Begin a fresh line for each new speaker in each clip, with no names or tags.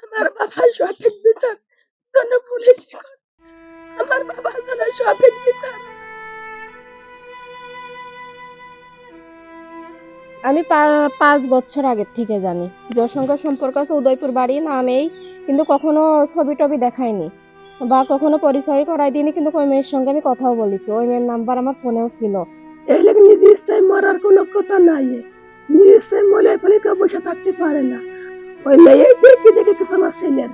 আমার বাবার সঠিক বিচার যেন পুলিশ করে। আমার বাবার যেন সঠিক বিচার।
আমি 5 বছর আগের থেকে জানি যার সঙ্গে সম্পর্ক আছে, উদয়পুর বাড়ি নামেই, কিন্তু কখনো ছবি টবি দেখাইনি বা কখনো পরিচয় করাই দিইনি, কিন্তু ওই মেয়ের সঙ্গে আমি কথাও বলেছি, ওই মেয়ের নাম্বার আমার ফোনেও ছিল।
এই লোক নিজে ইচ্ছায় মরার কোনো কথা নাই। নিজে ইচ্ছায় মরে ফেলে কেউ বসে থাকতে পারে না। ওই মেয়ে দেখে দেখে কিছু আমার ছেলের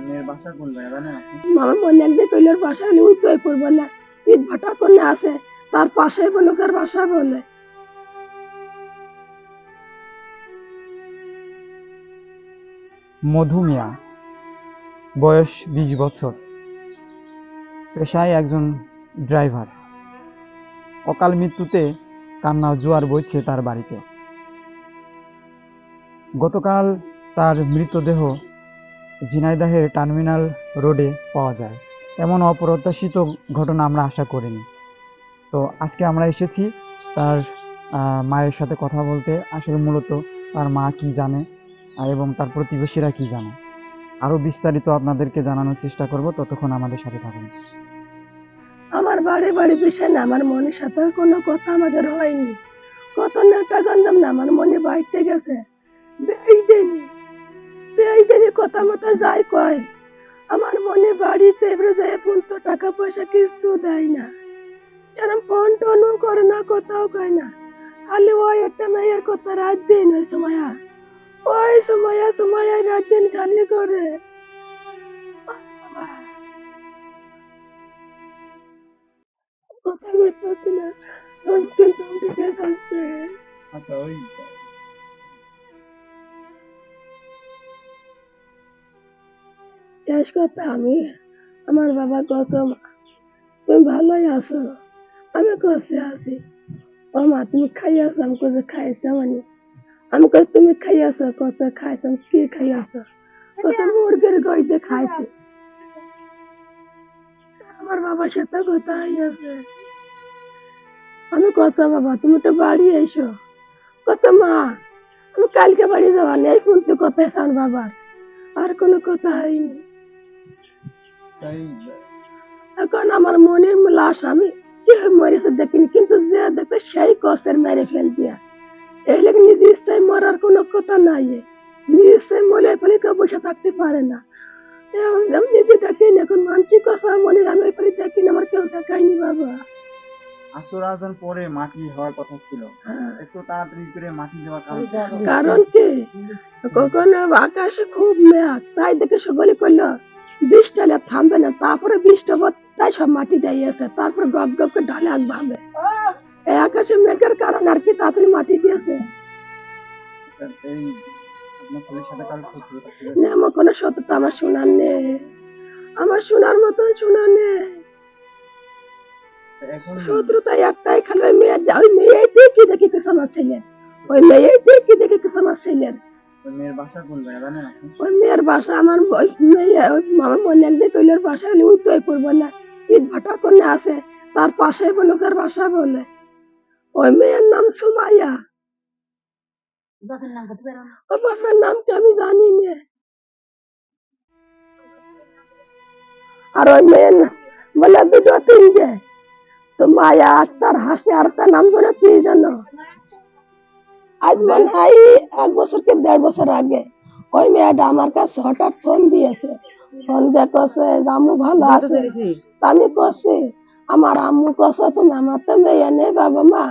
মেয়ের বাসা কোন জায়গা জানেন আপনি?
আমার মনে যে কইলের বাসা হলে উদয়পুর বলে ইট ভাটা করে আছে, তার পাশে লোকের বাসা বলে।
মধু মিয়া, বয়স 20 বছর, পেশায় একজন ড্রাইভার। অকাল মৃত্যুতে কান্নার জোয়ার বইছে তার বাড়িতে। গতকাল তার মৃতদেহ ঝিনাইদহের টার্মিনাল রোডে পাওয়া যায়। এমন অপ্রত্যাশিত ঘটনা আমরা আশা করিনি। তো আজকে আমরা এসেছি তার মায়ের সাথে কথা বলতে। আসলে মূলত তার মা কি জানে এবং তার প্রতিবেশীরা কি জানে, আরো বিস্তারিত আপনাদেরকে জানানোর চেষ্টা করব। ততক্ষণ আমাদের সাথে থাকুন।
আমার বাড়ি বাড়ি বিষয় না, আমার মনের সাথে কোনো কথা আমাদের হয়নি। কত নাকা গন্ধম না আমার মনে বাইতে গেছে। বেইদেনি কথা মতো যাই কয়। আমার মনে বাড়িতে এবারে যায় ফোন তো টাকা পয়সা কিছু দেয় না। এরম ফোন টোনও করে না, কথাও কয় না। খালি ওই একটা মেয়ের কথা রাত দিন ওই সময়া রাত দিন খালি করে। কথা বলতে না, কিন্তু দিকে যাচ্ছে।
আচ্ছা, ওই
শেষ কথা আমি আমার বাবা কসম, তুমি ভালোই আছো? আমি কষে আছি। ও মা তুমি খাইয়াছো? আমি কষে খাইছো মানে আমি কই তুমি খাইয়াছো? কত খাইছো? কি খাইয়াছো? কত মুরগির গইতে খাইছে। আমার বাবার সাথে কথা হইয়াছে। আমি কত বাবা তুমি তো বাড়ি এসো। কত মা আমি কালকে বাড়ি যাওয়া নেই, কিন্তু কথা আমার বাবার আর কোনো কথা হয়নি।
তাই
এখন আমার মনের লাশ আমি কি মরেছে দেখিনি, কিন্তু যে দেখবে সেই কষ্টের মেরে ফেল দিয়া। এই লোক নিজে ইচ্ছায় মরার কোনো কথা নাই। নিজে ইচ্ছায় মরে ফেলে কেউ বসে থাকতে পারে না। আমি নিজে দেখিনি, এখন মানসিক কথা মনে আমি ওই ফেলে দেখিনি, আমার কেউ দেখায়নি বাবা।
আসর আজান পরে মাটি হওয়ার কথা ছিল, একটু তাড়াতাড়ি করে মাটি দেওয়া
কারণ কি কখনো আকাশে খুব মেঘ, তাই দেখে সকলে করলো বৃষ্টি হলে থামবে না, তারপরে বৃষ্টি হবো তাই সব মাটি দিয়েছে, তারপর গপ গপ করে ঢালে আগ ভাবে। এই আকাশে মেঘের কারণ আর কি তাড়াতাড়ি মাটি দিয়েছে।
এই আপনার ছেলের সাথে কারো শত্রুতা ছিল?
না, আমার কোনো সততা আমার শোনার নেই, আমার শোনার মতন শোনা নেই।
এখন
শত্রুতা একটাই, খালি ওই মেয়ের ওই মেয়েই দেখি দেখি কিছু আমার ছেলে, ওই মেয়েই দেখি দেখি কিছু আমার ছেলের।
মেয়ের বাসা কোন জায়গা জানেন আপনি?
ওই মেয়ের বাসা আমার মেয়ে আমার মনে একদিন কইলের বাসা হলে উঠতে পড়বো না, ইট ভাটা করে আছে, তার পাশে লোকের বাসা বলে। ওই মেয়ের নাম সুমাইয়া। ওই বাবার নাম কি আমি জানি না। আর ওই মেয়ের বলে দুটো তিনটে, তো মায়া তার হাসি আর তার নাম ধরে কি জানো? আজ মনে হয় 1 বছর কি 1.5 বছর আগে ওই মেয়েটা আমার কাছে হঠাৎ ফোন দিয়েছে। ফোন দিয়ে কছে যে আম্মু ভালো আছে? তা আমি কছি আমার আম্মু কছে তুমি আমার তো মেয়ে নেই বাবা মা,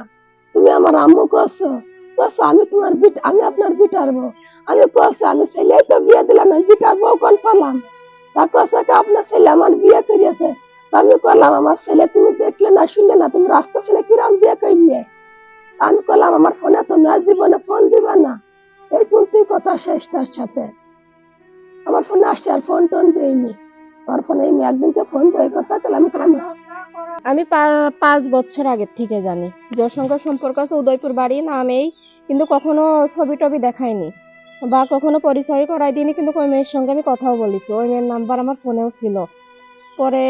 তুমি আমার আম্মু কছো? কছে আমি তোমার আমি আপনার বিটার বউ। আমি কছি আমি ছেলেই তো বিয়ে দিলাম, আমি বিটার বউ কোন পেলাম? তা কছে আপনার ছেলে আমার বিয়ে করিয়েছে। তা আমি বললাম আমার ছেলে তুমি দেখলে না শুনলে না, তুমি রাস্তা ছেলে কিরম বিয়ে করিয়ে? আমি বললাম আমার ফোনে তো না, জীবনে ফোন দিবে না। এই পর্যন্তই কথা শেষ তার সাথে। আমার ফোনে আসছে আর ফোন টোন দেয়নি। আমার ফোনে একদিনকে ফোন দিয়ে কথা বললাম, আমি বললাম,
আমি 5 বছর আগের থেকে জানি যার সঙ্গে সম্পর্ক আছে, উদয়পুর বাড়ি নামেই, কিন্তু কখনো ছবি টবি দেখাইনি বা কখনো পরিচয় করাই দিইনি, কিন্তু ওই মেয়ের সঙ্গে আমি কথাও বলেছি, ওই মেয়ের নাম্বার আমার ফোনেও ছিল। পরে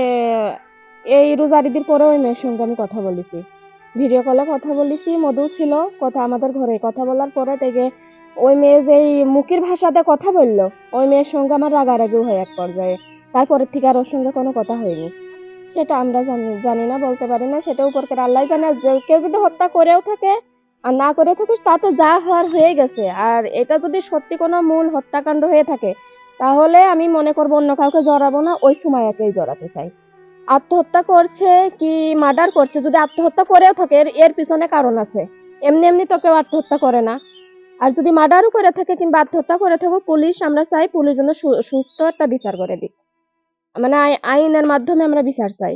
এই রোজার ঈদের পরে ওই মেয়ের সঙ্গে আমি কথা বলেছি, ভিডিও কলে কথা বলেছি, মধু ছিল কথা আমাদের ঘরে। কথা বলার পরে থেকে ওই মেয়ে যেই মুখের ভাষাতে কথা বললো, ওই মেয়ের সঙ্গে আমার রাগারাগি হয় এক পর্যায়ে। তারপরের থেকে আর ওর সঙ্গে কোনো কথা হয়নি। সেটা আমরা জানি না, বলতে পারি না, সেটা উপরকার আল্লাহ জানে। আর কেউ যদি হত্যা করেও থাকে আর না করে থাকে, তা তো যা হওয়ার হয়ে গেছে। আর এটা যদি সত্যি কোনো মূল হত্যাকাণ্ড হয়ে থাকে, তাহলে আমি মনে করবো অন্য কাউকে জড়াবো না, ওই সুমাইয়াকেই জড়াতে চাই। আত্মহত্যা করছে কি মার্ডার করছে, যদি আত্মহত্যা করেও থাকে এর পিছনে কারণ আছে। এমনি এমনি তো কেউ আত্মহত্যা করে না। আর যদি মার্ডারও করে থাকে কিংবা আত্মহত্যা করে থাকে, পুলিশ, আমরা চাই পুলিশ যেন সুস্থ একটা বিচার করে দিক। মানে আইনের মাধ্যমে আমরা বিচার চাই।